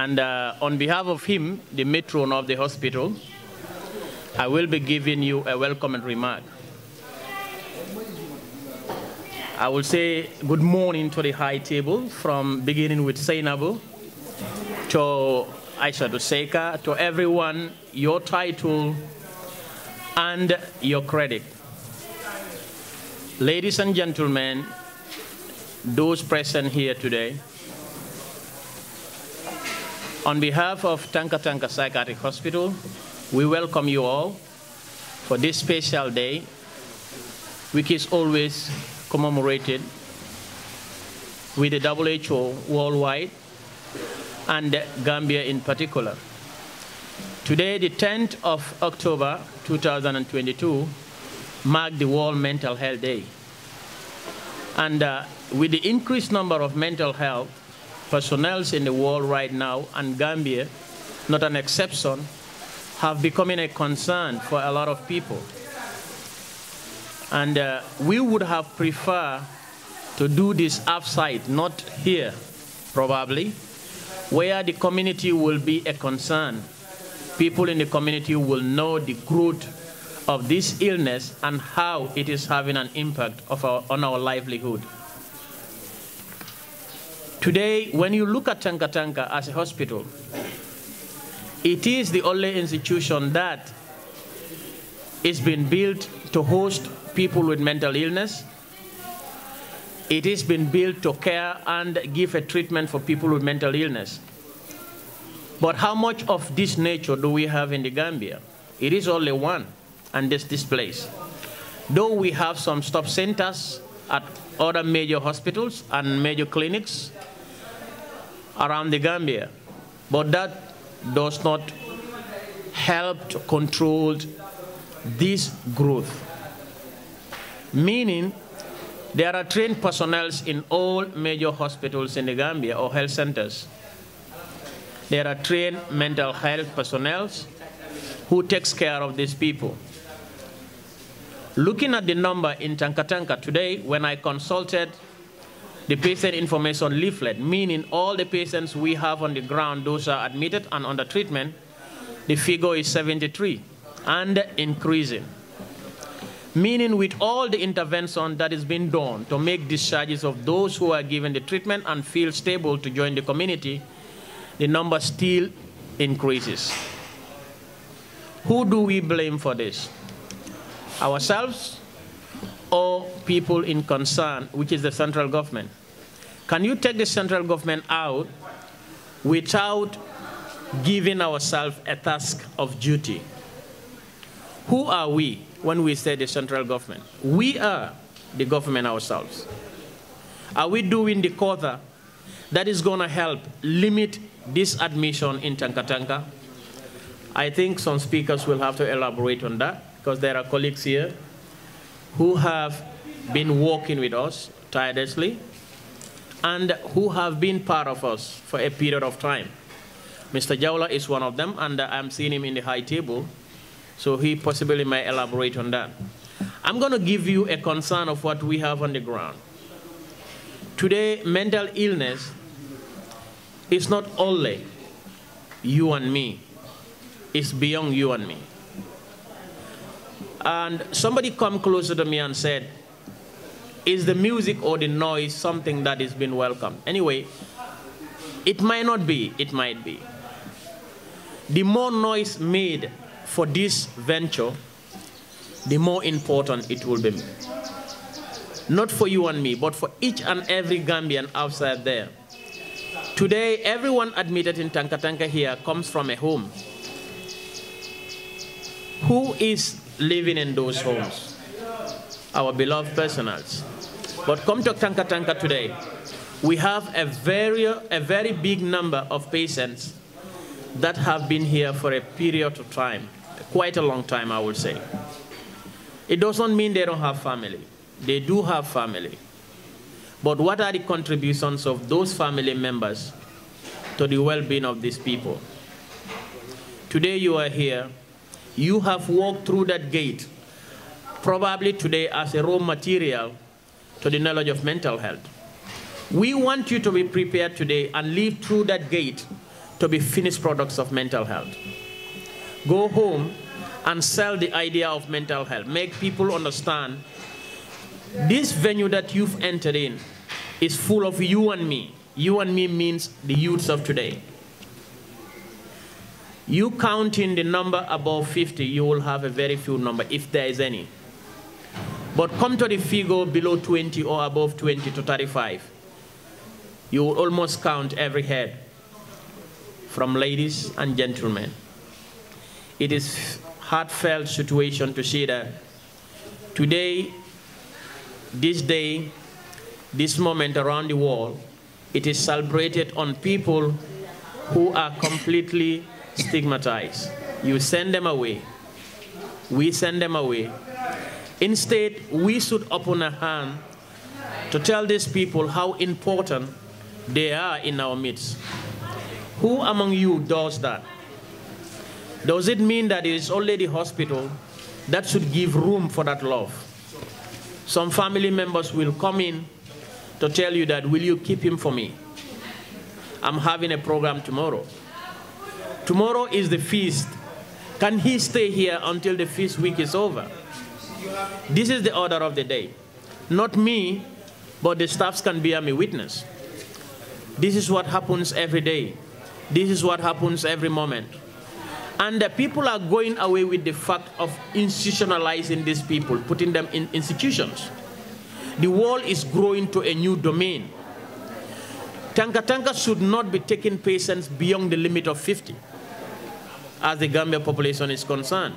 And on behalf of him, the matron of the hospital, I will be giving you a welcome and remark. I will say good morning to the high table, from beginning with Sainabu to Aisha to Seika, to everyone, your title and your credit. Ladies and gentlemen, those present here today, on behalf of Tanka Tanka Psychiatric Hospital, we welcome you all for this special day, which is always commemorated with the WHO worldwide and Gambia in particular. Today, the 10th of October 2022, marked the World Mental Health Day. And with the increased number of mental health personnel in the world right now, and Gambia, not an exception, have become a concern for a lot of people. And we would have preferred to do this outside, not here, probably, where the community will be a concern. People in the community will know the growth of this illness and how it is having an impact on our livelihood. Today, when you look at Tanka Tanka as a hospital, it is the only institution that is being built to host people with mental illness. It is being built to care and give a treatment for people with mental illness. But how much of this nature do we have in the Gambia? It is only one, and this place. Though we have some stop centers at other major hospitals and major clinics around the Gambia, but that does not help to control this growth. Meaning, there are trained personnel in all major hospitals in the Gambia or health centers. There are trained mental health personnel who takes care of these people. Looking at the number in Tankatanka today, when I consulted the patient information leaflet, meaning all the patients we have on the ground, those are admitted and under treatment, the figure is 73 and increasing. Meaning with all the intervention that is being done to make discharges of those who are given the treatment and feel stable to join the community, the number still increases. Who do we blame for this? Ourselves or people in concern, which is the central government? Can you take the central government out without giving ourselves a task of duty? Who are we when we say the central government? We are the government ourselves. Are we doing the quota that is going to help limit this admission in Tankatanka? I think some speakers will have to elaborate on that, because there are colleagues here who have been working with us tirelessly and who have been part of us for a period of time. Mr. Jawla is one of them, and I'm seeing him in the high table, so he possibly may elaborate on that. I'm going to give you a concern of what we have on the ground. Today, mental illness is not only you and me, it's beyond you and me. And somebody come closer to me and said, is the music or the noise something that is being welcomed? Anyway, it might not be, it might be. The more noise made for this venture, the more important it will be. Not for you and me, but for each and every Gambian outside there. Today, everyone admitted in Tankatanka here comes from a home. Who is living in those homes? Our beloved personals. But come to Tankatanka today, we have a very big number of patients that have been here for a period of time, quite a long time, I would say. It doesn't mean they don't have family. They do have family. But what are the contributions of those family members to the well-being of these people? Today you are here. You have walked through that gate, probably today as a raw material to the knowledge of mental health. We want you to be prepared today and leave through that gate to be finished products of mental health. Go home and sell the idea of mental health. Make people understand this venue that you've entered in is full of you and me. You and me means the youths of today. You count in the number above 50, you will have a very few number, if there is any. But come to the figure below 20 or above 20 to 35. You will almost count every head, from ladies and gentlemen. It is heartfelt situation to see that today, this day, this moment around the world, it is celebrated on people who are completely stigmatized. You send them away. We send them away. Instead, we should open a hand to tell these people how important they are in our midst. Who among you does that? Does it mean that it is only the hospital that should give room for that love? Some family members will come in to tell you that, will you keep him for me? I'm having a program tomorrow. Tomorrow is the feast. Can he stay here until the feast week is over? This is the order of the day. Not me, but the staffs can bear me witness. This is what happens every day. This is what happens every moment. And the people are going away with the fact of institutionalizing these people, putting them in institutions. The world is growing to a new domain. Tanka should not be taking patients beyond the limit of 50, as the Gambia population is concerned.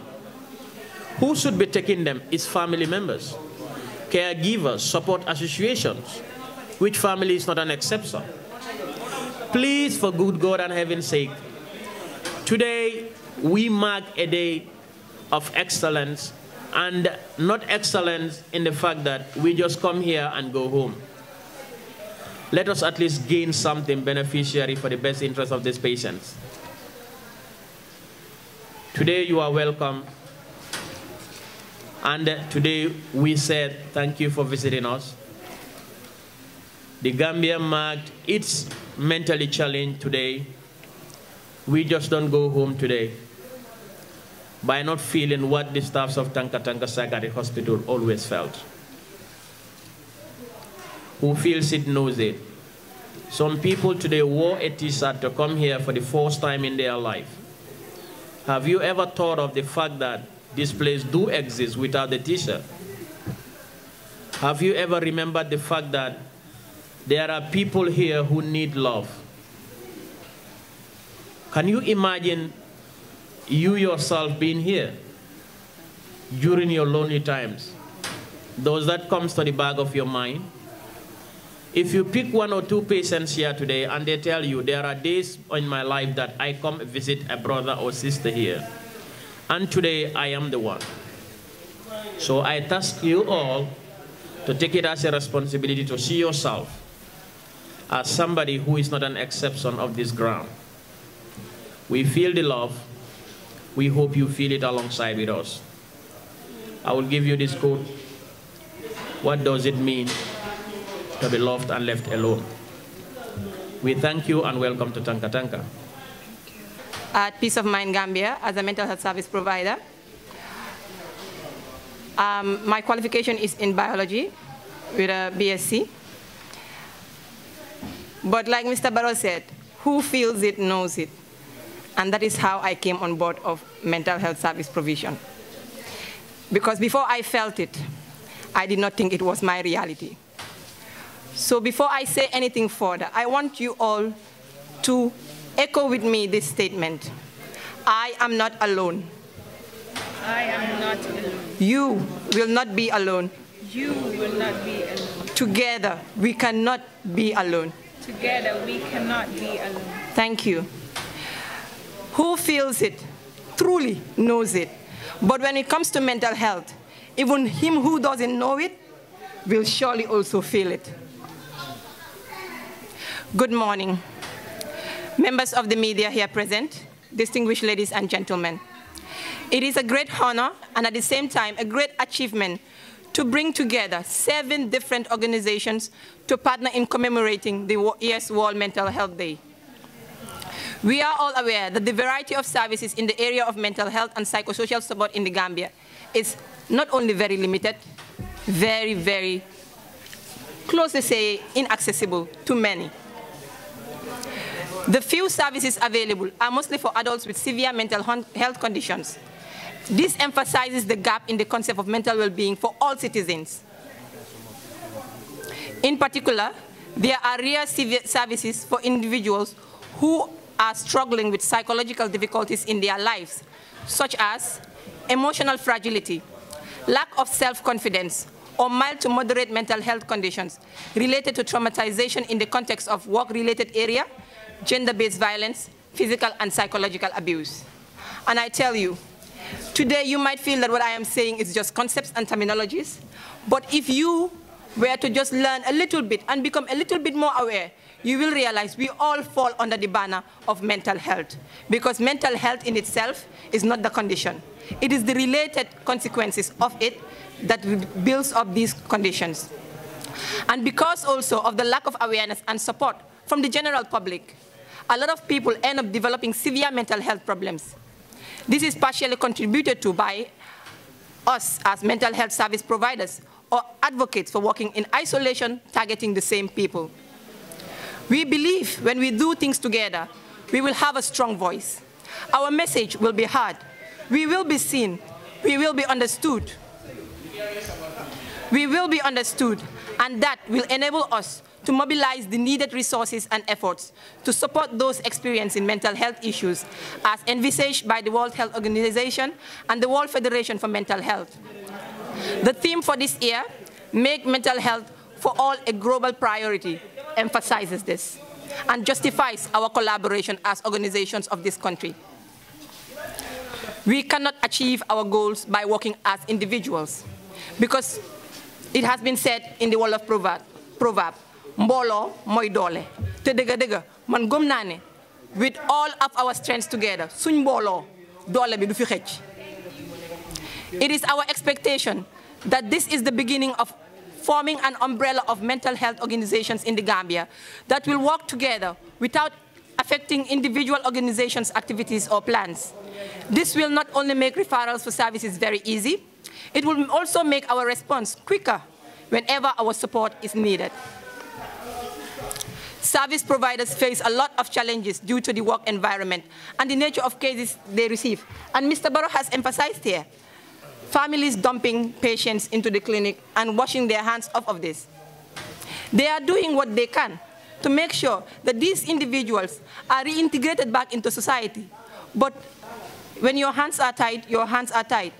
Who should be taking them is family members, caregivers, support associations, which family is not an exception. Please, for good God and heaven's sake, today we mark a day of excellence, and not excellence in the fact that we just come here and go home. Let us at least gain something beneficiary for the best interest of these patients. Today you are welcome, and today we said thank you for visiting us. The Gambia marked its mentally challenged today. We just don't go home today by not feeling what the staffs of Tanka Psychiatric Hospital always felt. Who feels it knows it. Some people today wore a t-shirt to come here for the first time in their life. Have you ever thought of the fact that this place do exist without the t-shirt? Have you ever remembered the fact that there are people here who need love? Can you imagine you yourself being here during your lonely times? Does that come to the back of your mind? If you pick 1 or 2 patients here today and they tell you there are days in my life that I come visit a brother or sister here, and today I am the one. So I task you all to take it as a responsibility to see yourself as somebody who is not an exception of this ground. We feel the love. We hope you feel it alongside with us. I will give you this quote. What does it mean to be loved and left alone? We thank you and welcome to Tanka. At Peace of Mind Gambia as a mental health service provider. My qualification is in biology with a BSc. But like Mr. Barrow said, who feels it knows it. And that is how I came on board of mental health service provision. Because before I felt it, I did not think it was my reality. So before I say anything further, I want you all to echo with me this statement. I am not alone. I am not alone. You will not be alone. You will not be alone. Together, we cannot be alone. Together, we cannot be alone. Thank you. Who feels it, truly knows it. But when it comes to mental health, even him who doesn't know it will surely also feel it. Good morning. Members of the media here present, distinguished ladies and gentlemen. It is a great honor and at the same time a great achievement to bring together 7 different organizations to partner in commemorating the year's World Mental Health Day. We are all aware that the variety of services in the area of mental health and psychosocial support in the Gambia is not only very limited, very, very close to say inaccessible to many. The few services available are mostly for adults with severe mental health conditions. This emphasizes the gap in the concept of mental well-being for all citizens. In particular, there are rare services for individuals who are struggling with psychological difficulties in their lives, such as emotional fragility, lack of self-confidence, or mild to moderate mental health conditions related to traumatization in the context of work-related area, gender-based violence, physical and psychological abuse. And I tell you, today you might feel that what I am saying is just concepts and terminologies, but if you were to just learn a little bit and become a little bit more aware, you will realize we all fall under the banner of mental health, because mental health in itself is not the condition. It is the related consequences of it that builds up these conditions. And because also of the lack of awareness and support from the general public, a lot of people end up developing severe mental health problems. This is partially contributed to by us as mental health service providers or advocates for working in isolation, targeting the same people. We believe when we do things together, we will have a strong voice. Our message will be heard. We will be seen. We will be understood. We will be understood, and that will enable us to to mobilize the needed resources and efforts to support those experiencing mental health issues as envisaged by the World Health Organization and the World Federation for Mental Health. The theme for this year, Make Mental Health for All a Global Priority, emphasizes this and justifies our collaboration as organizations of this country. We cannot achieve our goals by working as individuals, because it has been said in the world of proverb, mbolo moy dole. Te dega dega, man gom naa ne, with all of our strengths together, suñ mbolo dole bi du fi xëcc. It is our expectation that this is the beginning of forming an umbrella of mental health organizations in the Gambia that will work together without affecting individual organizations' activities or plans. This will not only make referrals for services very easy, it will also make our response quicker whenever our support is needed. Service providers face a lot of challenges due to the work environment and the nature of cases they receive. And Mr. Barrow has emphasized here, families dumping patients into the clinic and washing their hands off of this. They are doing what they can to make sure that these individuals are reintegrated back into society. But when your hands are tied, your hands are tied.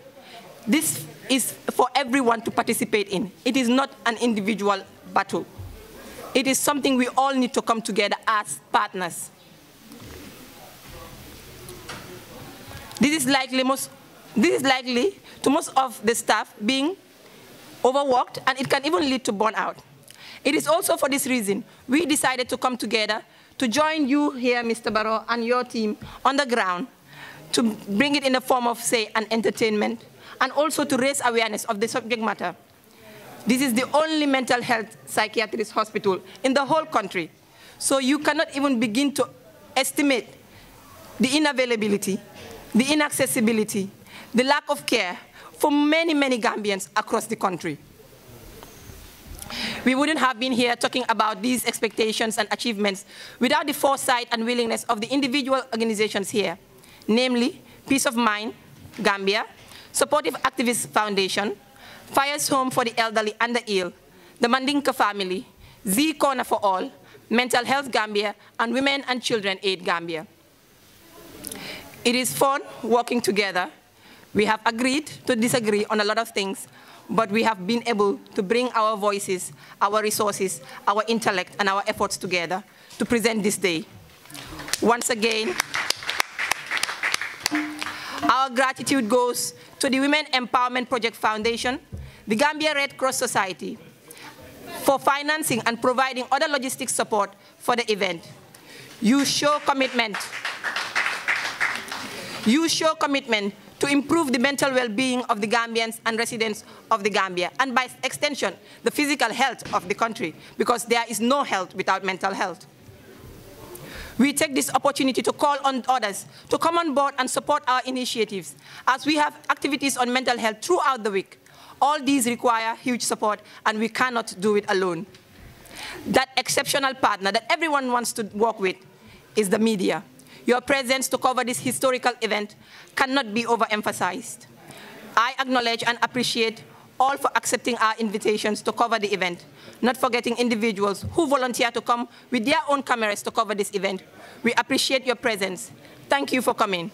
This is for everyone to participate in. It is not an individual battle. It is something we all need to come together as partners. This is likely to most of the staff being overworked, and it can even lead to burnout. It is also for this reason we decided to come together to join you here, Mr. Barrow, and your team on the ground to bring it in the form of, say, an entertainment, and also to raise awareness of the subject matter. This is the only mental health psychiatrist hospital in the whole country. So you cannot even begin to estimate the unavailability, the inaccessibility, the lack of care for many, many Gambians across the country. We wouldn't have been here talking about these expectations and achievements without the foresight and willingness of the individual organizations here, namely Peace of Mind, Gambia, Supportive Activist Foundation, Fire's Home for the Elderly and the Ill, the Mandinka Family, Z Corner for All, Mental Health Gambia, and Women and Children Aid Gambia. It is fun working together. We have agreed to disagree on a lot of things, but we have been able to bring our voices, our resources, our intellect, and our efforts together to present this day. Once again, our gratitude goes to the Women Empowerment Project Foundation, the Gambia Red Cross Society, for financing and providing other logistics support for the event. You show commitment. You show commitment to improve the mental well-being of the Gambians and residents of the Gambia, and by extension, the physical health of the country, because there is no health without mental health. We take this opportunity to call on others to come on board and support our initiatives, as we have activities on mental health throughout the week. All these require huge support, and we cannot do it alone. That exceptional partner that everyone wants to work with is the media. Your presence to cover this historical event cannot be overemphasized. I acknowledge and appreciate all for accepting our invitations to cover the event, not forgetting individuals who volunteer to come with their own cameras to cover this event. We appreciate your presence. Thank you for coming.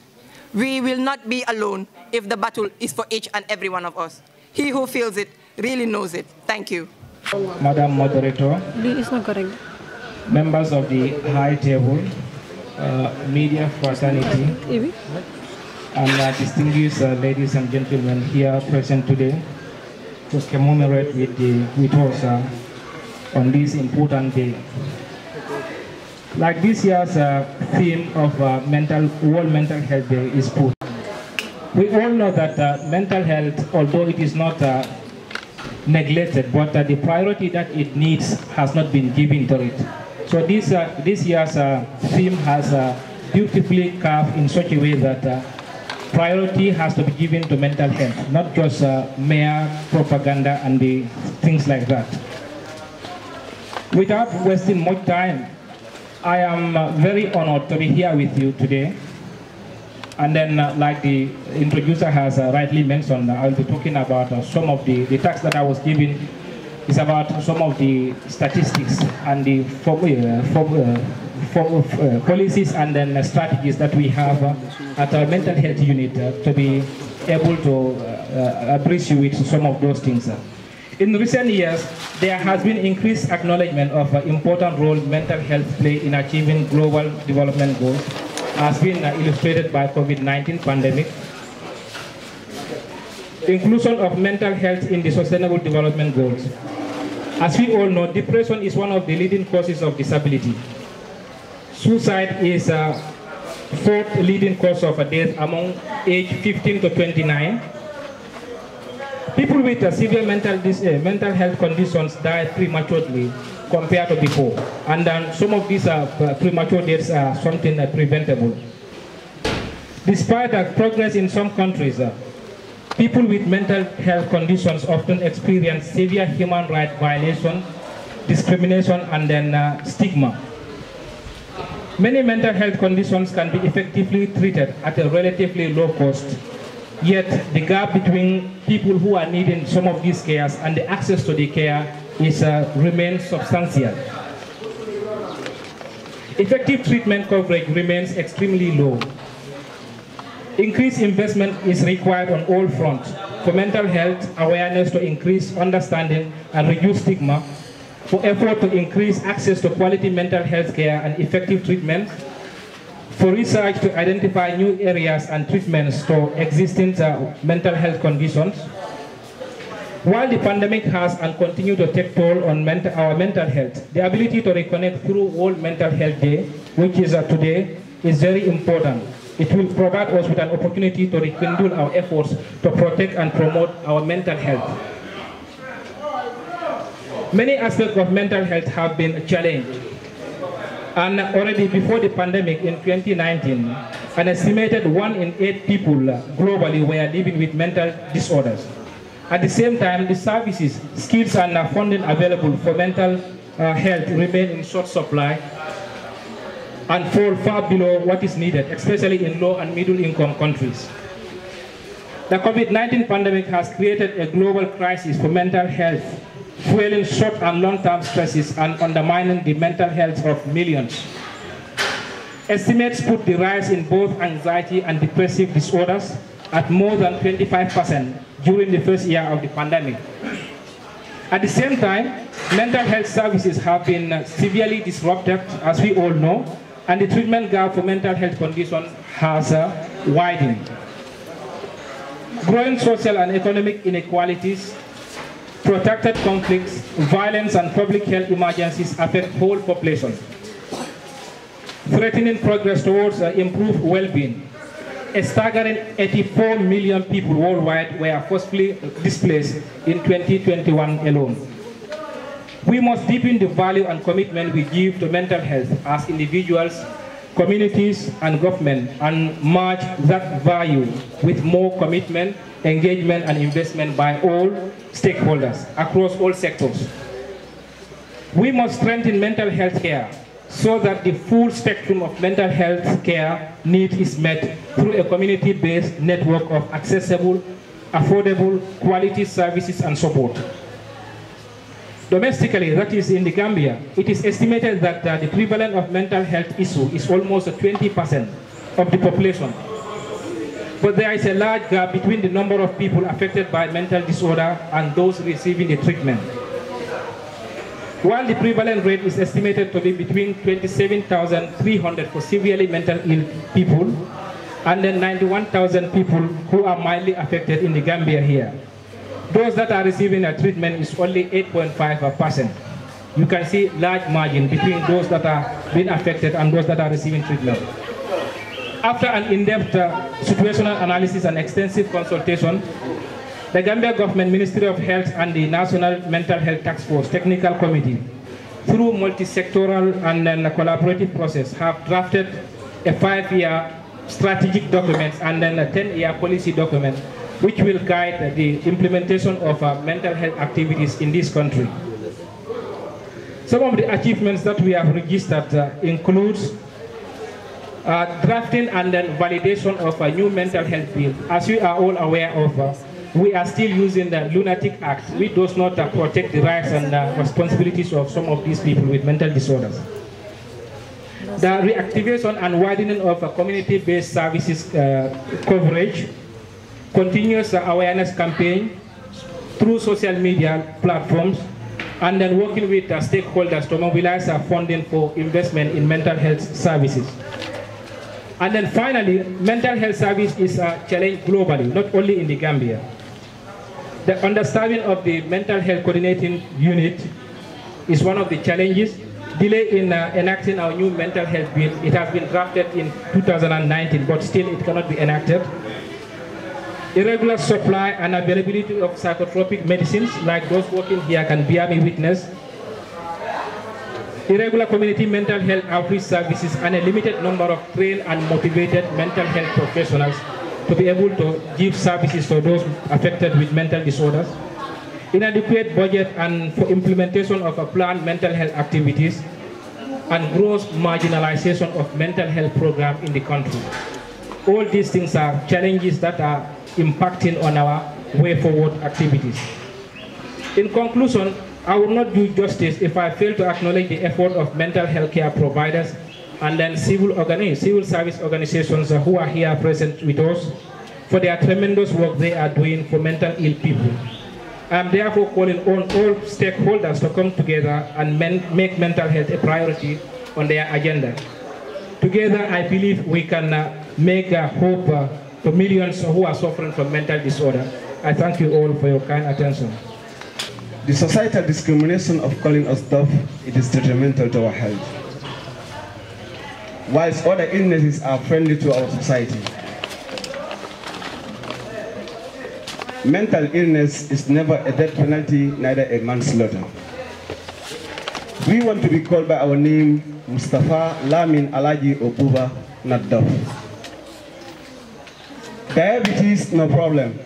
We will not be alone if the battle is for each and every one of us. He who feels it really knows it. Thank you. Madam Moderator, It's not correct. members of the high table, media fraternity, and distinguished ladies and gentlemen here present today to commemorate with us on this important day. Like this year's theme of World Mental Health Day is put. We all know that mental health, although it is not neglected, but the priority that it needs has not been given to it. So this year's theme has beautifully carved in such a way that priority has to be given to mental health, not just mere propaganda and the things like that. Without wasting much time, I am very honored to be here with you today. And then, like the introducer has rightly mentioned, I'll be talking about some of the tasks that I was given is about some of the statistics and the policies and then strategies that we have at our mental health unit to be able to bridge you with some of those things. In recent years, there has been increased acknowledgement of the important role mental health play in achieving global development goals, as been illustrated by COVID-19 pandemic. Inclusion of mental health in the Sustainable Development Goals. As we all know, depression is one of the leading causes of disability. Suicide is a fourth leading cause of death among age 15 to 29. People with severe mental health conditions die prematurely compared to before. And then some of these premature deaths are something preventable. Despite progress in some countries, people with mental health conditions often experience severe human rights violation, discrimination, and then stigma. Many mental health conditions can be effectively treated at a relatively low cost, yet the gap between people who are needing some of these cares and the access to the care remains substantial. Effective treatment coverage remains extremely low. Increased investment is required on all fronts for mental health awareness to increase understanding and reduce stigma, for effort to increase access to quality mental health care and effective treatment, for research to identify new areas and treatments to existing mental health conditions. While the pandemic has and continues to take toll on our mental health, the ability to reconnect through World Mental Health Day, which is today, is very important. It will provide us with an opportunity to rekindle our efforts to protect and promote our mental health. Many aspects of mental health have been challenged. And already before the pandemic in 2019, an estimated 1 in 8 people globally were living with mental disorders. At the same time, the services, skills, and funding available for mental health remain in short supply and fall far below what is needed, especially in low and middle income countries. The COVID-19 pandemic has created a global crisis for mental health, fueling short and long-term stresses and undermining the mental health of millions. Estimates put the rise in both anxiety and depressive disorders at more than 25% during the first year of the pandemic. At the same time, mental health services have been severely disrupted, as we all know, and the treatment gap for mental health conditions has widened. Growing social and economic inequalities, protracted conflicts, violence, and public health emergencies affect whole populations, threatening progress towards improved well-being. A staggering 84 million people worldwide were forcibly displaced in 2021 alone. We must deepen the value and commitment we give to mental health as individuals, communities, and government, and merge that value with more commitment, engagement, and investment by all stakeholders across all sectors. We must strengthen mental health care so that the full spectrum of mental health care needs is met through a community-based network of accessible, affordable, quality services and support. Domestically, that is in the Gambia, it is estimated that the prevalence of mental health issue is almost 20% of the population. But there is a large gap between the number of people affected by mental disorder and those receiving the treatment. While the prevalent rate is estimated to be between 27,300 for severely mental ill people and then 91,000 people who are mildly affected in the Gambia here. Those that are receiving a treatment is only 8.5%. You can see large margin between those that are being affected and those that are receiving treatment. After an in-depth situational analysis and extensive consultation, the Gambia Government Ministry of Health and the National Mental Health Task Force Technical Committee, through multi-sectoral and then a collaborative process, have drafted a 5-year strategic document and then a 10-year policy document which will guide the implementation of mental health activities in this country. Some of the achievements that we have registered includes drafting and then validation of a new mental health bill. As we are all aware of, we are still using the Lunatic Act, which does not protect the rights and responsibilities of some of these people with mental disorders. The reactivation and widening of community-based services coverage, continuous awareness campaign through social media platforms, and then working with stakeholders to mobilize funding for investment in mental health services. And then finally, mental health service is a challenge globally, not only in the Gambia. The understanding of the mental health coordinating unit is one of the challenges. Delay in enacting our new mental health bill. It has been drafted in 2019, but still it cannot be enacted. Irregular supply and availability of psychotropic medicines, like those working here can bear me witness. Irregular community mental health outreach services and a limited number of trained and motivated mental health professionals to be able to give services to those affected with mental disorders. Inadequate budget and for implementation of a planned mental health activities, and gross marginalization of mental health program in the country. All these things are challenges that are impacting on our way forward activities. In conclusion, I will not do justice if I fail to acknowledge the effort of mental health care providers and then civil service organizations who are here present with us for their tremendous work they are doing for mental ill people. I am therefore calling on all stakeholders to come together and make mental health a priority on their agenda. Together, I believe we can make hope to millions who are suffering from mental disorder. I thank you all for your kind attention. The societal discrimination of calling us deaf, it is detrimental to our health. Whilst other illnesses are friendly to our society, mental illness is never a death penalty, neither a manslaughter. We want to be called by our name, Mustafa Lamin Alaji Obuba, not deaf. Diabetes, no problem.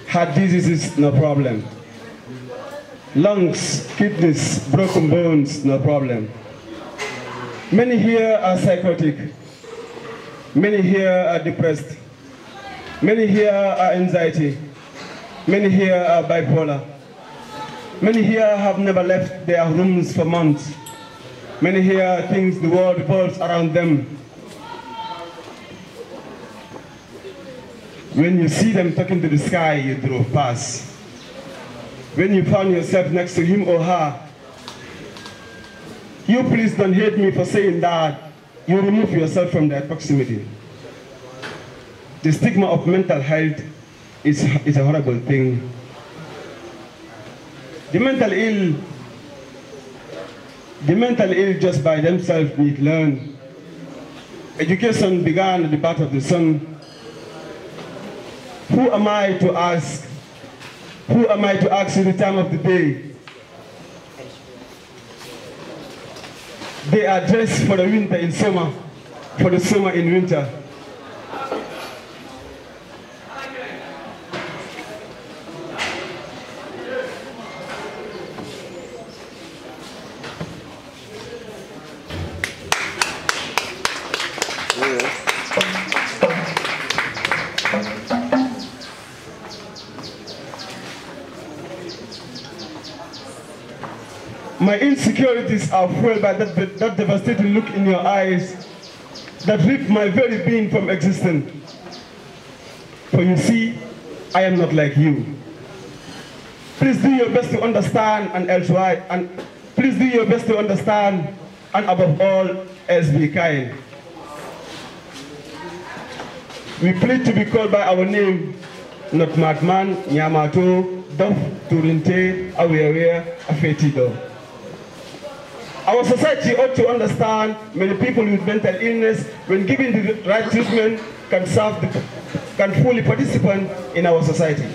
Heart diseases, no problem. Lungs, kidneys, broken bones, no problem. Many here are psychotic. Many here are depressed. Many here are anxiety. Many here are bipolar. Many here have never left their rooms for months. Many here think the world revolves around them. When you see them talking to the sky, you drove past. When you found yourself next to him or her, you please don't hate me for saying that. You remove yourself from their proximity. The stigma of mental health is a horrible thing. The mental ill just by themselves need learn. Education began at the birth of the sun. Who am I to ask? Who am I to ask you the time of the day? They are dressed for the winter in summer, for the summer in winter. My insecurities are fueled by that devastating look in your eyes that rip my very being from existence. For you see, I am not like you. Please do your best to understand and elsewhere, and please do your best to understand, and above all, else be kind. We plead to be called by our name, not madman, Nyamato, Dof, Turinte, Awewe, Afetido. Our society ought to understand many people with mental illness, when given the right treatment, can fully participate in our society.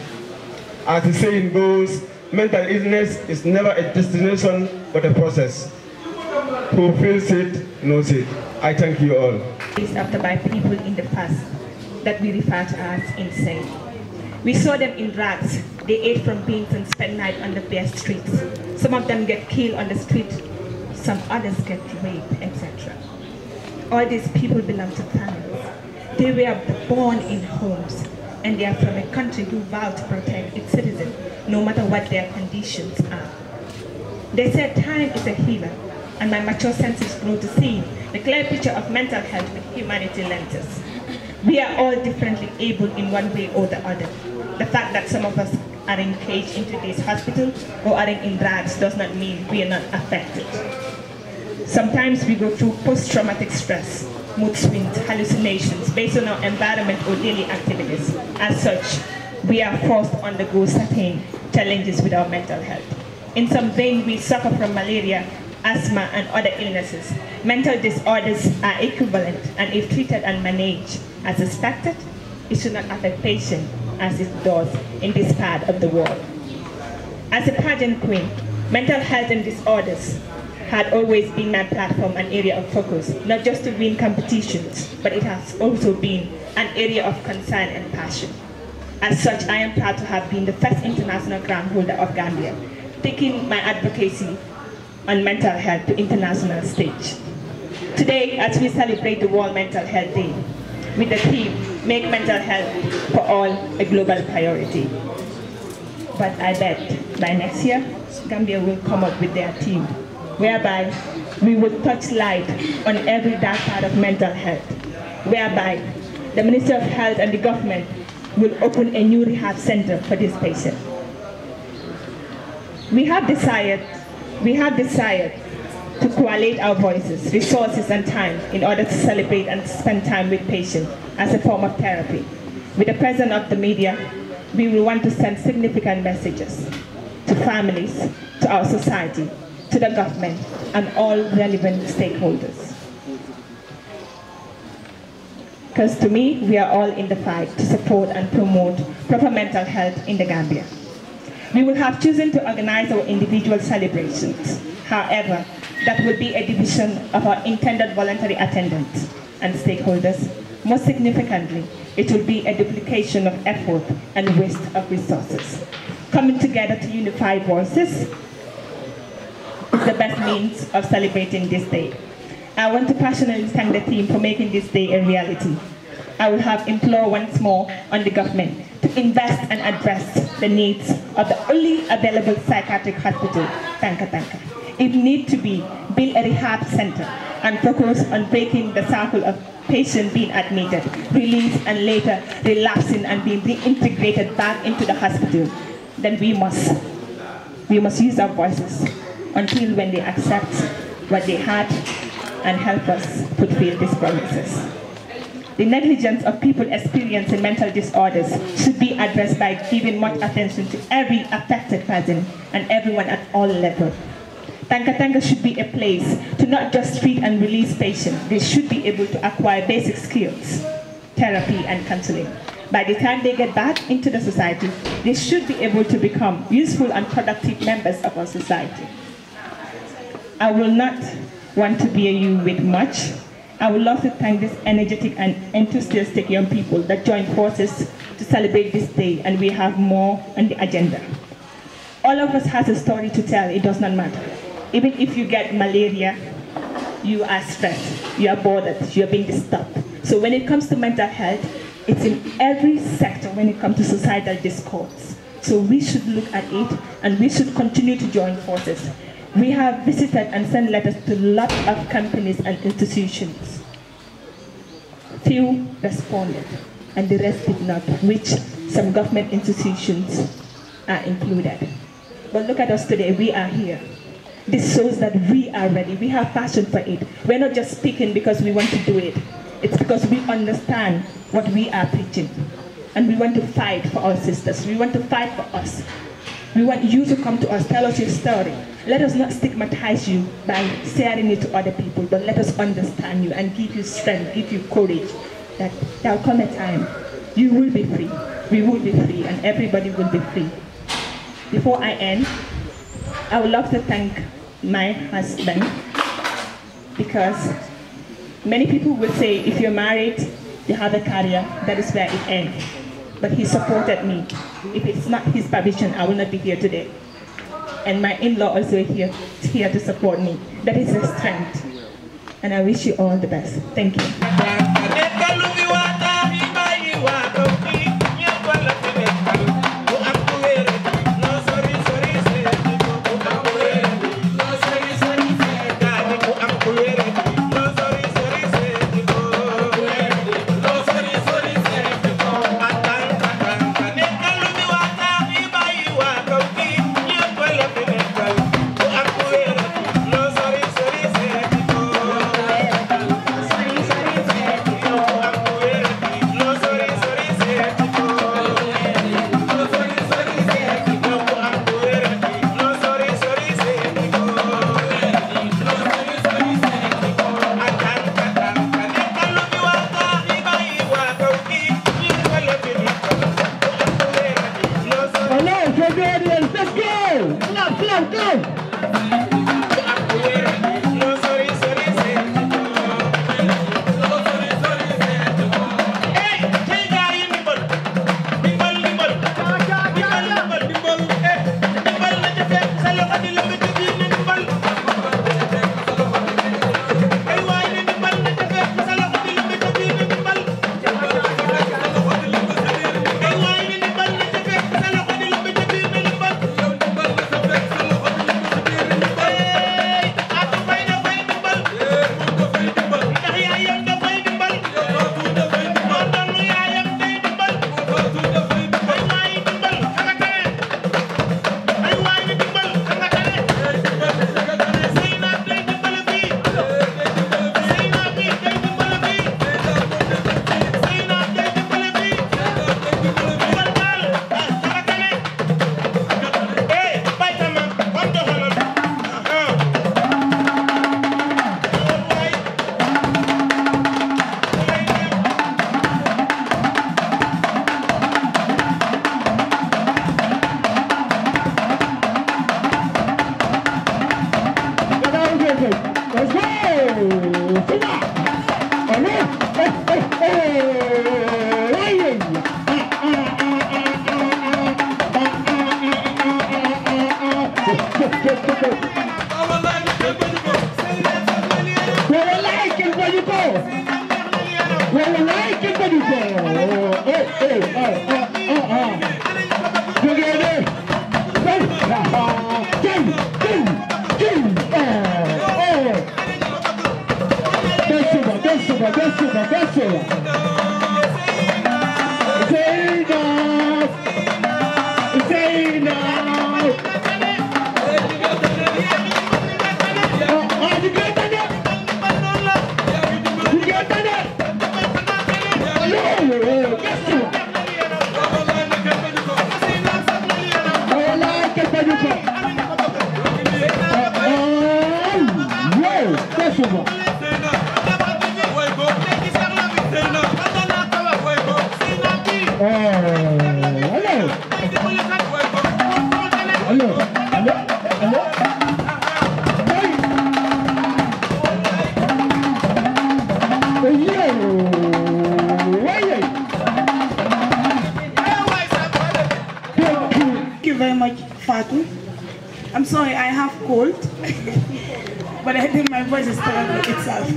As the saying goes, mental illness is never a destination, but a process. Who feels it, knows it. I thank you all. After by people in the past that we refer to as insane. We saw them in rags. They ate from beans and spent night on the bare streets. Some of them get killed on the street. Some others get raped, etc. All these people belong to families. They were born in homes. and they are from a country who vow to protect its citizens, no matter what their conditions are. They said time is a healer, and my mature senses grow to see the clear picture of mental health with humanity lenses. We are all differently able in one way or the other. The fact that some of us are engaged in today's hospital or are in rags does not mean we are not affected. Sometimes we go through post-traumatic stress, mood swings, hallucinations based on our environment or daily activities. As such, we are forced to undergo certain challenges with our mental health. In some vein, we suffer from malaria, asthma, and other illnesses. Mental disorders are equivalent, and if treated and managed as expected, it should not affect patients as it does in this part of the world. As a pageant queen, mental health and disorders had always been my platform and area of focus, not just to win competitions, but it has also been an area of concern and passion. As such, I am proud to have been the first international crown holder of Gambia, taking my advocacy on mental health to international stage. Today, as we celebrate the World Mental Health Day, with the theme, Make Mental Health for All a Global Priority. But I bet by next year, Gambia will come up with their theme, whereby we will touch light on every dark part of mental health, whereby the Minister of Health and the government will open a new rehab center for this patient. We have desired to collate our voices, resources, and time in order to celebrate and spend time with patients as a form of therapy. With the presence of the media, we will want to send significant messages to families, to our society, to the government, and all relevant stakeholders. Because to me, we are all in the fight to support and promote proper mental health in the Gambia. We will have chosen to organize our individual celebrations. However, that will be a division of our intended voluntary attendance and stakeholders. Most significantly, it will be a duplication of effort and waste of resources. Coming together to unify voices is the best means of celebrating this day. I want to passionately thank the team for making this day a reality. I will have implored once more on the government to invest and address the needs of the only available psychiatric hospital, Tanka Tanka. It needs to be build a rehab center and focus on breaking the cycle of patients being admitted, released, and later relapsing and being reintegrated back into the hospital. Then we must use our voices until when they accept what they had and help us fulfill these promises. The negligence of people experiencing mental disorders should be addressed by giving much attention to every affected person and everyone at all levels. Tanka Tanka should be a place to not just treat and release patients. They should be able to acquire basic skills, therapy, and counseling. By the time they get back into the society, they should be able to become useful and productive members of our society. I will not want to bear you with much. I would love to thank these energetic and enthusiastic young people that joined forces to celebrate this day, and we have more on the agenda. All of us has a story to tell, it does not matter. Even if you get malaria, you are stressed, you are bothered, you are being disturbed. So when it comes to mental health, it's in every sector when it comes to societal discourse. So we should look at it, and we should continue to join forces. We have visited and sent letters to lots of companies and institutions. Few responded, and the rest did not, which some government institutions are included. But look at us today, we are here. This shows that we are ready, we have passion for it. We're not just speaking because we want to do it. It's because we understand what we are preaching. And we want to fight for our sisters, we want to fight for us. We want you to come to us, tell us your story. Let us not stigmatize you by sharing it to other people, but let us understand you and give you strength, give you courage, that there will come a time you will be free, we will be free, and everybody will be free. Before I end, I would love to thank my husband, because many people would say if you're married, you have a career, that is where it ends. But he supported me. If it's not his permission, I will not be here today. And my in-law also is here to support me. That is a strength. And I wish you all the best. Thank you. for the audience. Let's go. Clap, clap, clap. I'm sorry, I have cold, but I think my voice is terrible itself.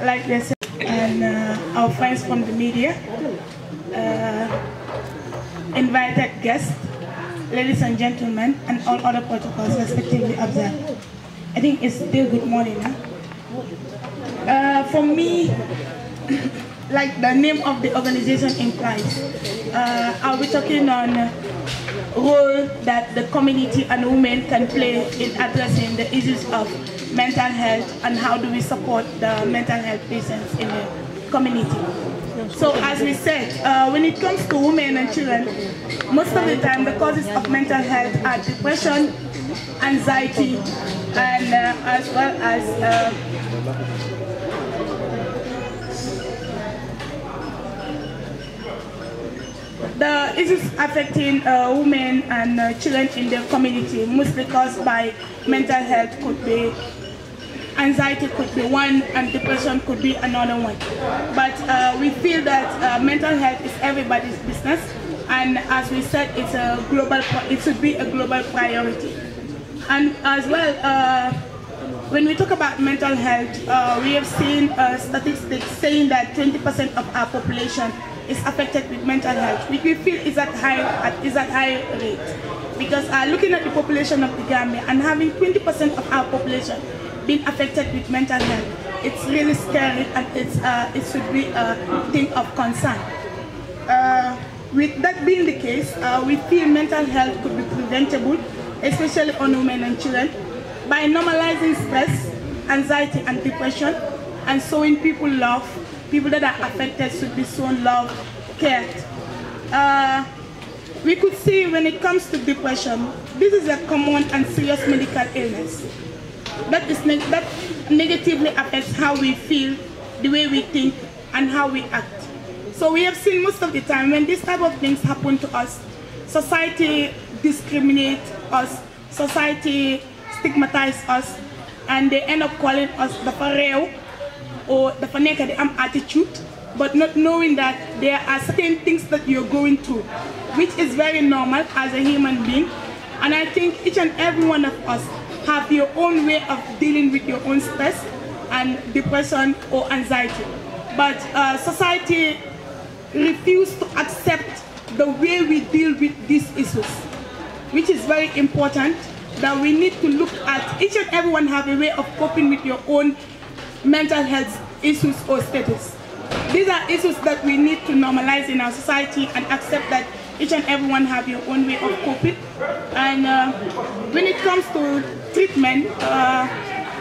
Like they said, and our friends from the media, invited guests, ladies and gentlemen, and all other protocols respectively observed. I think it's still good morning. Huh? For me, like the name of the organization implies, I'll be talking on role that the community and women can play in addressing the issues of mental health and how do we support the mental health patients in the community. So as we said, when it comes to women and children, most of the time the causes of mental health are depression, anxiety, and as well as the issues affecting women and children in the community, mostly caused by mental health, could be anxiety, could be one, and depression could be another one. But we feel that mental health is everybody's business, and as we said, it's a global. It should be a global priority. And as well, when we talk about mental health, we have seen statistics saying that 20% of our population is affected with mental health, which we feel is at high rate. Because looking at the population of the Gambia and having 20% of our population being affected with mental health, it's really scary, and it should be a thing of concern. With that being the case, we feel mental health could be preventable, especially on women and children, by normalizing stress, anxiety, and depression, and showing people love. People that are affected should be shown love, cared. We could see when it comes to depression, this is a common and serious medical illness that negatively affects how we feel, the way we think, and how we act. So we have seen most of the time when this type of things happen to us, society discriminates us, society stigmatizes us, and they end up calling us the fareo or the faneka, the attitude, but not knowing that there are certain things that you're going through, which is very normal as a human being. And I think each and every one of us have your own way of dealing with your own stress and depression or anxiety. But society refuses to accept the way we deal with these issues, which is very important, that we need to look at each and everyone have a way of coping with your own mental health issues or status. These are issues that we need to normalize in our society and accept that each and everyone have your own way of coping. And when it comes to treatment,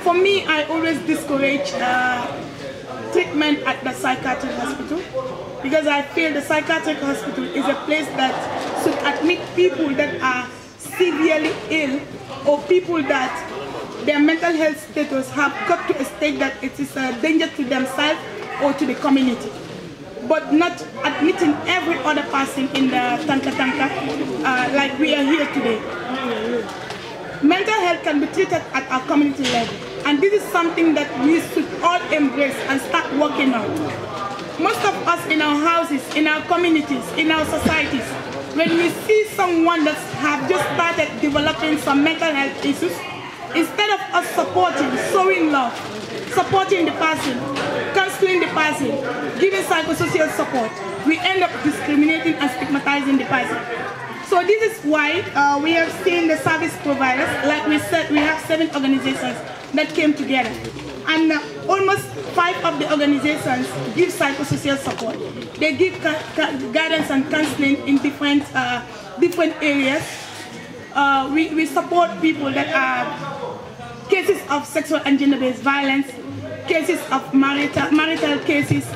for me, I always discourage treatment at the psychiatric hospital, because I feel the psychiatric hospital is a place that should admit people that are severely ill or people that their mental health status have got to a state that it is a danger to themselves or to the community, but not admitting every other person in the tanka like we are here today. Mental health can be treated at our community level, and this is something that we should all embrace and start working on. Most of us in our houses, in our communities, in our societies, when we see someone that have just started developing some mental health issues, instead of us supporting, showing love, supporting the person, counseling the person, giving psychosocial support, we end up discriminating and stigmatizing the person. So this is why we have seen the service providers, like we said, we have 7 organizations that came together. And almost 5 of the organizations give psychosocial support. They give guidance and counseling in different areas. We support people that are cases of sexual and gender-based violence, cases of marital cases,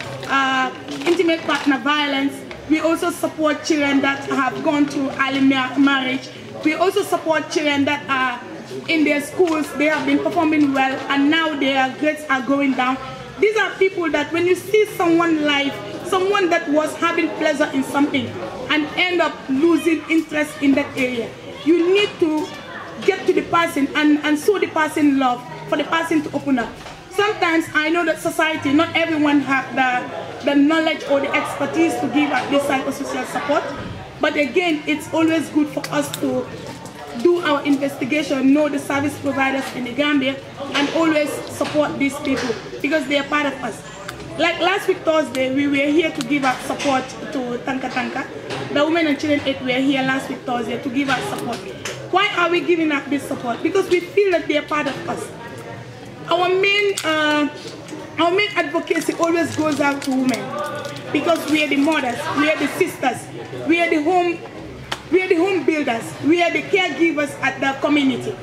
intimate partner violence. We also support children that have gone through early marriage. We also support children that are in their schools, they have been performing well, and now their grades are going down. These are people that when you see someone live, someone that was having pleasure in something and end up losing interest in that area, you need to get to the person and show the person love for the person to open up. Sometimes I know that society, not everyone have the knowledge or the expertise to give out this psychosocial support, but again, it's always good for us to do our investigation, know the service providers in the Gambia, and always support these people because they are part of us. Like last week Thursday, we were here to give out support to Tanka. The Women and Children Aid were here last week Thursday to give out support. Why are we giving out this support? Because we feel that they are part of us. Our main advocacy always goes out to women, because we are the mothers, we are the sisters, we are the home builders, we are the caregivers at the community.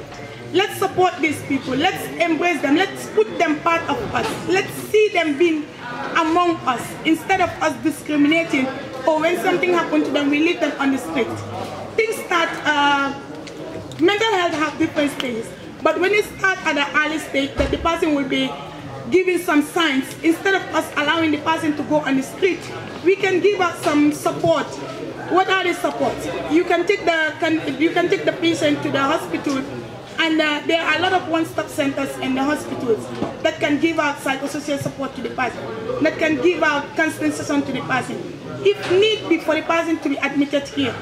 Let's support these people, let's embrace them, let's put them part of us, let's see them being among us, instead of us discriminating, or when something happens to them, we leave them on the street. Things start, mental health have different stages, but when it starts at an early stage, that the person will be giving some signs, instead of us allowing the person to go on the street, we can give out some support. What are the supports? You can take the patient to the hospital, and there are a lot of one-stop centers in the hospitals that can give out psychosocial support to the person, that can give out counseling session to the person. If need be for the person to be admitted here,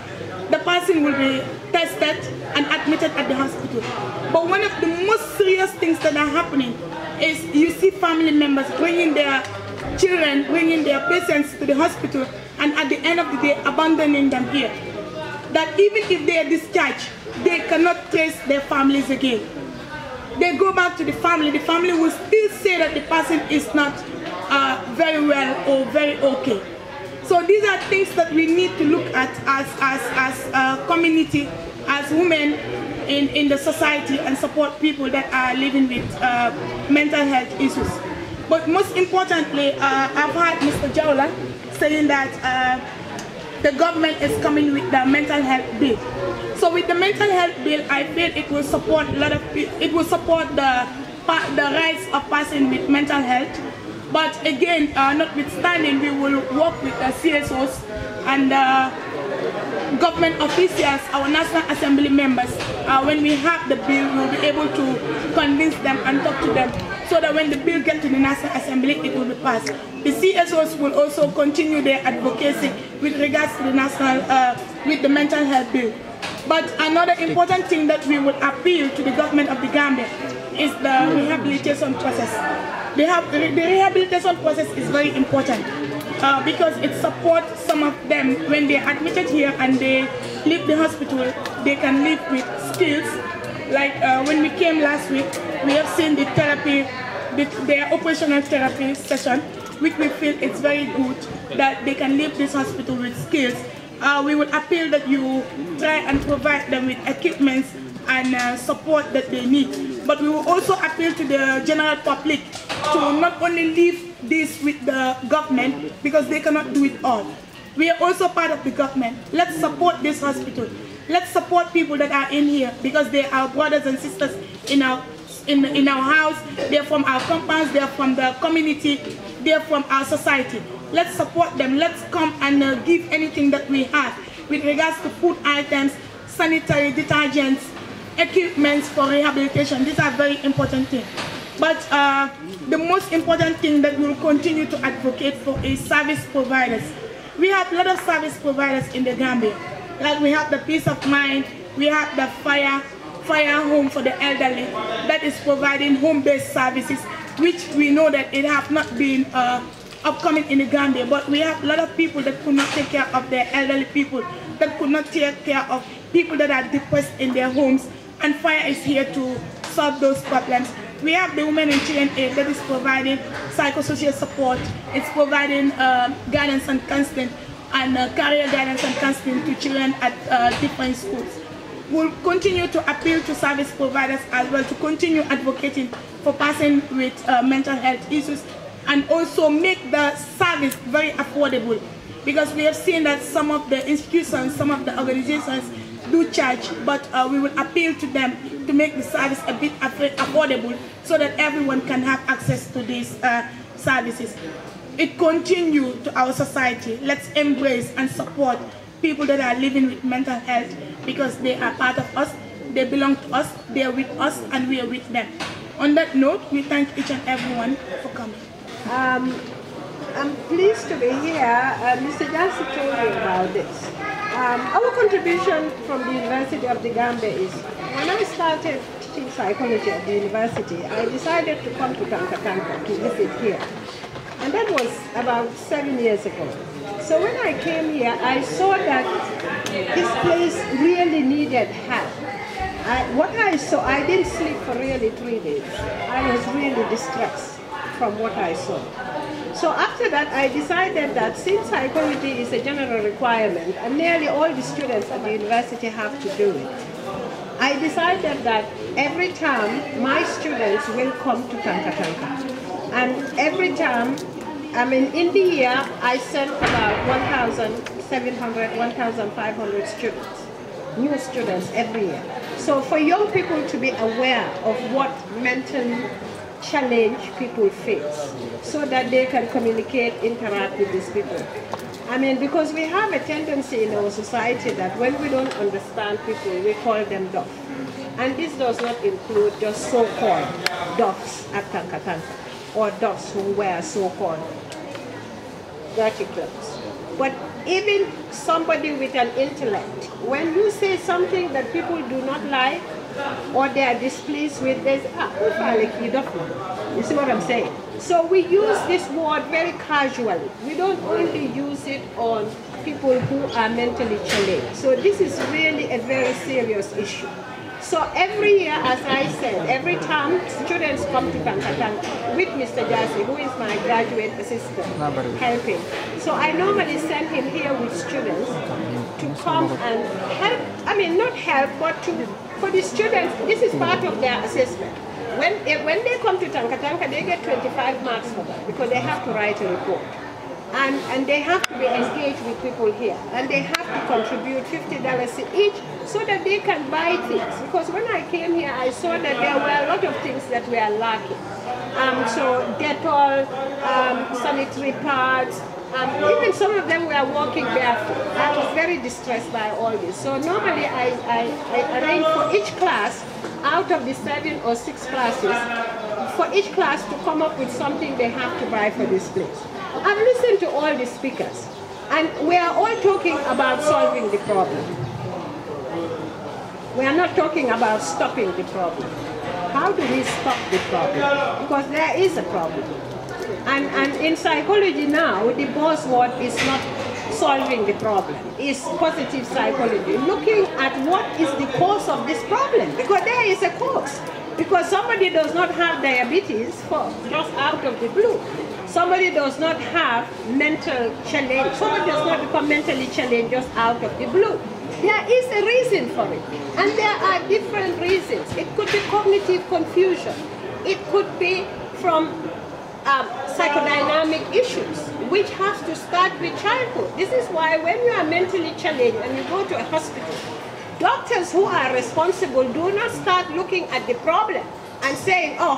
the person will be tested and admitted at the hospital. But one of the most serious things that are happening is you see family members bringing their children, bringing their patients to the hospital, and at the end of the day abandoning them here. That even if they are discharged, they cannot trace their families again. They go back to the family will still say that the person is not very well or very okay. So these are things that we need to look at as a community, as women in the society, and support people that are living with mental health issues. But most importantly, I've heard Mr. Jawla saying that the government is coming with the mental health bill. So with the mental health bill, I feel it will support a lot of people. It will support the rights of persons with mental health. But again, notwithstanding, we will work with the CSOs and government officials, our National Assembly members, when we have the bill, we'll be able to convince them and talk to them so that when the bill gets to the National Assembly, it will be passed. The CSOs will also continue their advocacy with regards to the with the mental health bill. But another important thing that we would appeal to the government of the Gambia is the rehabilitation process. The rehabilitation process is very important because it supports some of them when they are admitted here and they leave the hospital, they can live with skills. Like when we came last week, we have seen the therapy, their operational therapy session, which we feel it's very good that they can leave this hospital with skills. We will appeal that you try and provide them with equipment and support that they need. But we will also appeal to the general public to not only leave this with the government because they cannot do it all. We are also part of the government. Let's support this hospital. Let's support people that are in here because they are brothers and sisters in our house. They're from our compounds, they're from the community, they're from our society. Let's support them. Let's come and give anything that we have with regards to food items, sanitary detergents, equipment for rehabilitation. These are very important things. But the most important thing that we will continue to advocate for is service providers. We have a lot of service providers in the Gambia. Like we have the Peace of Mind, we have the fire home for the elderly that is providing home-based services, which we know that it have not been upcoming in the Gambia, but we have a lot of people that could not take care of their elderly people, that could not take care of people that are depressed in their homes, and fire is here to solve those problems. We have the Women and Children Aid that is providing psychosocial support. It's providing guidance and counseling and career guidance and counseling to children at different schools. We'll continue to appeal to service providers as well to continue advocating for persons with mental health issues and also make the service very affordable, because we have seen that some of the institutions, some of the organizations do charge, but we will appeal to them to make the service a bit affordable so that everyone can have access to these services. It continues to our society. Let's embrace and support people that are living with mental health because they are part of us, they belong to us, they are with us, and we are with them. On that note, we thank each and everyone for coming. I'm pleased to be here. Mr. Jassy told me about this. Our contribution from the University of the Gambia is, when I started teaching psychology at the university, I decided to come to Tanka to visit here. And that was about 7 years ago. So when I came here, I saw that this place really needed help. What I saw, I didn't sleep for really 3 days. I was really distressed from what I saw. So after that, I decided that since psychology is a general requirement, and nearly all the students at the university have to do it, I decided that every term, my students will come to Tanka. And every term, I mean, in the year, I sent about 1,700, 1,500 students, new students every year. So for young people to be aware of what mental challenge people face so that they can communicate, interact with these people. I mean, because we have a tendency in our society that when we don't understand people, we call them deaf. And this does not include just so-called deafs at Tanka, or deafs who wear so-called dirty clothes. But even somebody with an intellect, when you say something that people do not like, or they are displeased with, there's you see what I'm saying? So we use this word very casually. We don't only use it on people who are mentally challenged. So this is really a very serious issue. So every year, as I said, every time students come to Tanka with Mr. Jassy, who is my graduate assistant, helping. So I normally send him here with students to come and help, I mean not help, but for the students, this is part of their assessment. When they come to Tanka, they get 25 marks for that because they have to write a report. And they have to be engaged with people here. And they have to contribute $50 each so that they can buy things. Because when I came here, I saw that there were a lot of things that were lacking. So Dettol, sanitary pads, Even some of them were walking barefoot. I was very distressed by all this. So normally I arrange for each class, out of the 7 or 6 classes, for each class to come up with something they have to buy for this place. I've listened to all the speakers, and we are all talking about solving the problem. We are not talking about stopping the problem. How do we stop the problem? Because there is a problem. And in psychology now, the buzzword is not solving the problem. It's positive psychology. Looking at what is the cause of this problem. Because there is a cause. Because somebody does not have diabetes just out of the blue. Somebody does not have mental challenge. Somebody does not become mentally challenged just out of the blue. There is a reason for it. And there are different reasons. It could be cognitive confusion. It could be from psychodynamic issues, which has to start with childhood. This is why when you are mentally challenged and you go to a hospital, doctors who are responsible do not start looking at the problem and saying, oh,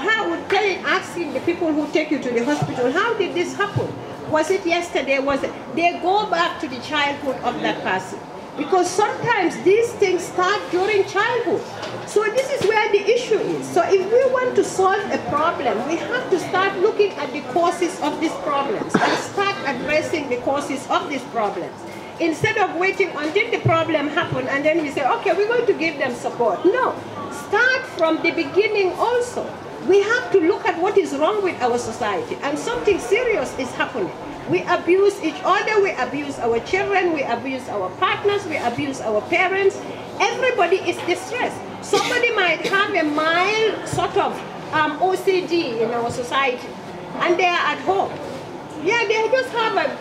asking the people who take you to the hospital, how did this happen? Was it yesterday? Was it? They go back to the childhood of that person. Because sometimes these things start during childhood. So this is where the issue is. So if we want to solve a problem, we have to start looking at the causes of these problems and start addressing the causes of these problems. Instead of waiting until the problem happens and then we say, okay, we're going to give them support. No, start from the beginning also. We have to look at what is wrong with our society, and something serious is happening. We abuse each other, we abuse our children, we abuse our partners, we abuse our parents. Everybody is distressed. Somebody might have a mild sort of OCD in our society, and they are at home. Yeah, they just have an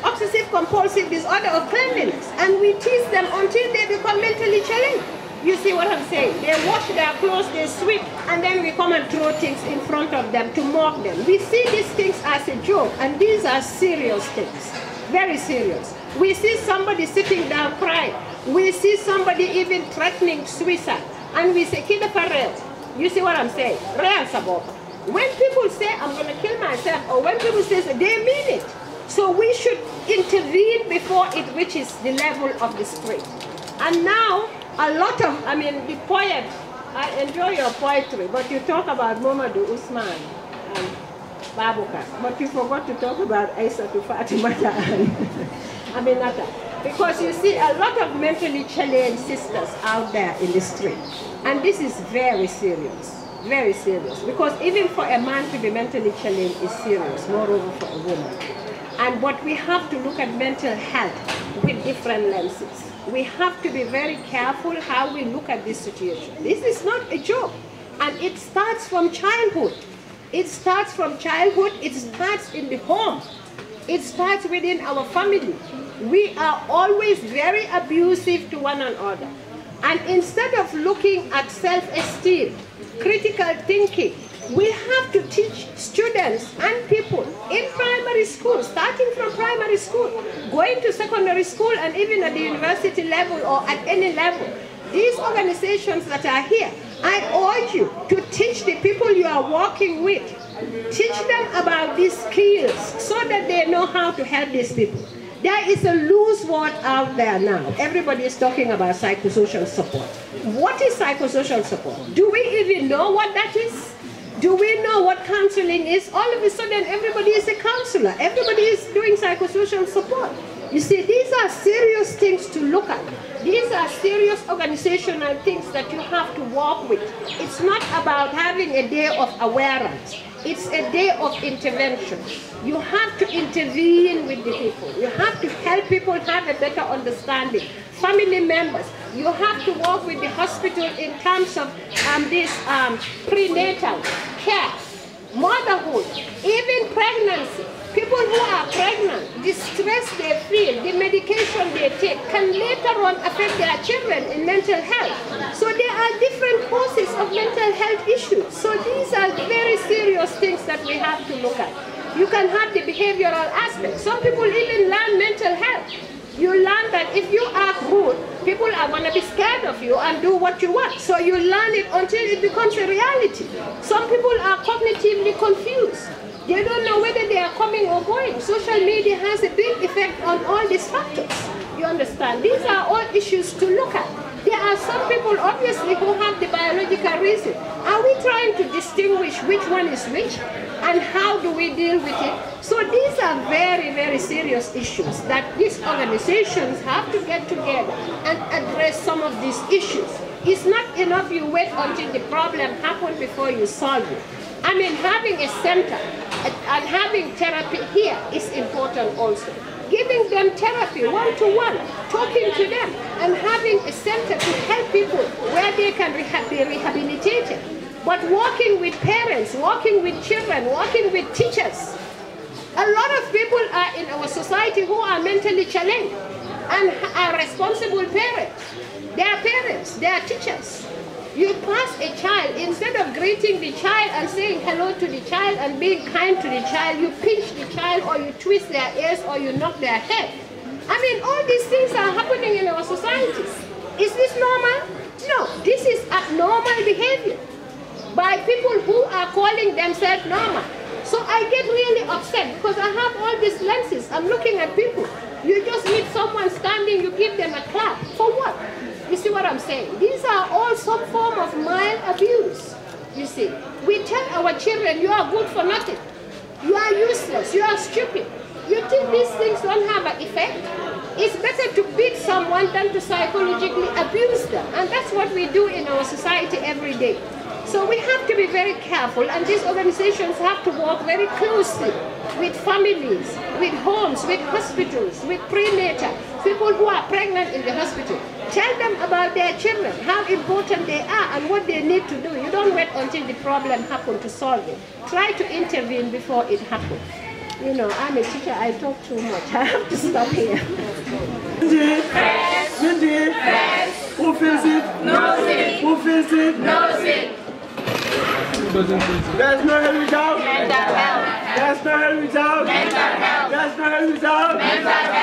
obsessive compulsive disorder of cleanliness, and we tease them until they become mentally challenged. You see what I'm saying? They wash their clothes, they sweep, and then we come and throw things in front of them to mock them. We see these things as a joke, and these are serious things, very serious. We see somebody sitting down crying. We see somebody even threatening suicide, and we say, "Kida Farrell." You see what I'm saying? When people say, "I'm going to kill myself," or when people say, they mean it. So we should intervene before it reaches the level of the street. And now, a lot of, the poet, I enjoy your poetry, but you talk about Momadou Usman and Babukar, but you forgot to talk about Aissatou Fatimata and Aminata. Because you see a lot of mentally challenged sisters out there in the street. And this is very serious, very serious. Because even for a man to be mentally challenged is serious, moreover for a woman. But we have to look at mental health with different lenses. We have to be very careful how we look at this situation. This is not a joke. And it starts from childhood. It starts from childhood. It starts in the home. It starts within our family. We are always very abusive to one another. And instead of looking at self-esteem, critical thinking, we have to teach students and people in primary school, starting from primary school, going to secondary school, and even at the university level or at any level. These organizations that are here, I urge you to teach the people you are working with, teach them about these skills so that they know how to help these people. There is a loose word out there now. Everybody is talking about psychosocial support. What is psychosocial support? Do we even know what that is? Do we know what counseling is? All of a sudden, everybody is a counselor. Everybody is doing psychosocial support. You see, these are serious things to look at. These are serious organizational things that you have to work with. It's not about having a day of awareness. It's a day of intervention. You have to intervene with the people. You have to help people have a better understanding. Family members, you have to work with the hospital in terms of this prenatal care, motherhood, even pregnancy. People who are pregnant, the stress they feel, the medication they take can later on affect their children in mental health. So there are different causes of mental health issues. So these are very serious things that we have to look at. You can have the behavioral aspect. Some people even learn mental health. You learn that if you act rude, people are going to be scared of you and do what you want. So you learn it until it becomes a reality. Some people are cognitively confused. They don't know whether they are coming or going. Social media has a big effect on all these factors. You understand? These are all issues to look at. There are some people, obviously, who have the biological reason. Are we trying to distinguish which one is which? And how do we deal with it? So these are very, very serious issues that these organizations have to get together and address some of these issues. It's not enough you wait until the problem happens before you solve it. I mean, having a center and having therapy here is important also. Giving them therapy one-to-one, talking to them, and having a center to help people where they can be rehabilitated. But working with parents, working with children, working with teachers. A lot of people are in our society who are mentally challenged and are responsible parents. They are parents, they are teachers. You pass a child, instead of greeting the child and saying hello to the child and being kind to the child, you pinch the child or you twist their ears or you knock their head. I mean, all these things are happening in our societies. Is this normal? No, this is abnormal behavior by people who are calling themselves normal. So I get really upset because I have all these lenses. I'm looking at people. You just meet someone standing, you give them a clap. For what? You see what I'm saying? These are all some form of mild abuse, you see. We tell our children, you are good for nothing. You are useless, you are stupid. You think these things don't have an effect? It's better to beat someone than to psychologically abuse them. And that's what we do in our society every day. So we have to be very careful, and these organizations have to work very closely with families, with homes, with hospitals, with prenatal, people who are pregnant in the hospital. Tell them about their children, how important they are and what they need to do. You don't wait until the problem happens to solve it. Try to intervene before it happens. You know, I'm a teacher, I talk too much. I have to stop here. Mindy, who feels it? Knows it. Who feels it? Knows it. There's no help without mental health. There's no help without mental health. There's no help without mental health.